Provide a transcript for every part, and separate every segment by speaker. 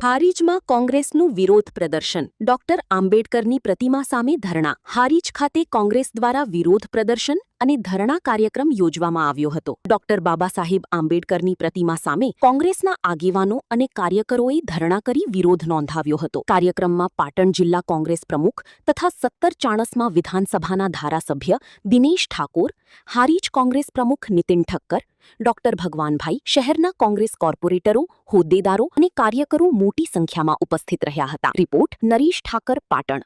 Speaker 1: હારીજમાં કોંગ્રેસનું વિરોધ પ્રદર્શન. ડોક્ટર આંબેડકરની પ્રતિમા સામે ધરણા. હારીજ ખાતે કોંગ્રેસ દ્વારા વિરોધ પ્રદર્શન અને ધરણા કાર્યક્રમ યોજવામાં આવ્યો હતો. ડોક્ટર બાબાસાહેબ આંબેડકરની પ્રતિમા સામે કોંગ્રેસના આગેવાનો અને કાર્યકરોએ ધરણા કરી વિરોધ નોંધાવ્યો હતો. કાર્યક્રમમાં પાટણ જિલ્લા કોંગ્રેસ પ્રમુખ તથા 17 ચાણસ્મા વિધાનસભાના ધારાસભ્ય દિનેશ ઠાકોર, હારીજ કોંગ્રેસ પ્રમુખ નીતિન ઠક્કર, ડોક્ટર ભગવાનભાઈ, શહેરના કોંગ્રેસ કોર્પોરેટરો, હોદ્દેદારો અને કાર્યકરો મોટી સંખ્યામાં ઉપસ્થિત રહ્યા હતા. રિપોર્ટ નરેશ ઠાકર, પાટણ.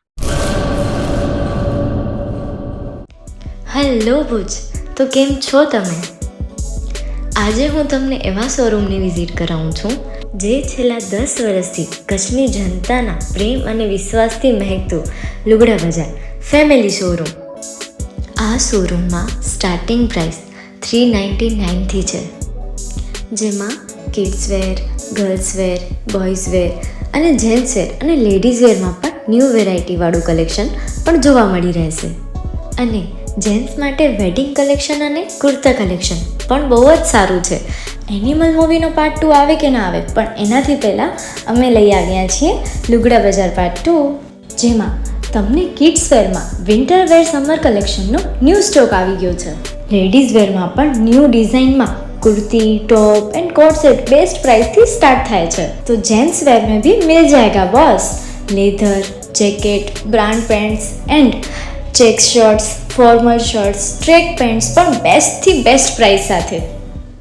Speaker 2: હેલો ભુજ, તો કેમ છો તમે? આજે હું તમને એવા શોરૂમની વિઝિટ કરાવું છું જે છેલ્લા 10 વર્ષથી કચ્છની જનતાના પ્રેમ અને વિશ્વાસથી મહેકતું લુગડા બજાર ફેમિલી શોરૂમ. આ શોરૂમમાં સ્ટાર્ટિંગ પ્રાઇસ 399થી છે, જેમાં kids wear, girls wear, boys wear અને જેન્ટ્સ વેર અને લેડીઝ વેરમાં પણ ન્યૂ વેરાયટીવાળું કલેક્શન પણ જોવા મળી રહેશે. અને જેન્ટ્સ માટે વેડિંગ કલેક્શન અને કુર્તા કલેક્શન પણ બહુ જ સારું છે. એનિમલ મૂવીનો પાર્ટ 2 આવે કે ના આવે, પણ એનાથી પહેલાં અમે લઈ આવ્યા છીએ લુગડા બજાર પાર્ટ 2, જેમાં તમને કિડ્સ વેરમાં વિન્ટર વેર સમર કલેક્શનનો ન્યૂ સ્ટોક આવી ગયો છે. લેડીઝ વેરમાં પણ ન્યૂ ડિઝાઇનમાં kurti, top and coat set best price थी स्टार्ट थाय छे. तो जेंट्स वेर में भी मिल जाएगा boss. Leather, jacket, brand pants and check shirts, formal shirts, track pants પણ બેસ્ટ થી બેસ્ટ પ્રાઇસ સાથે.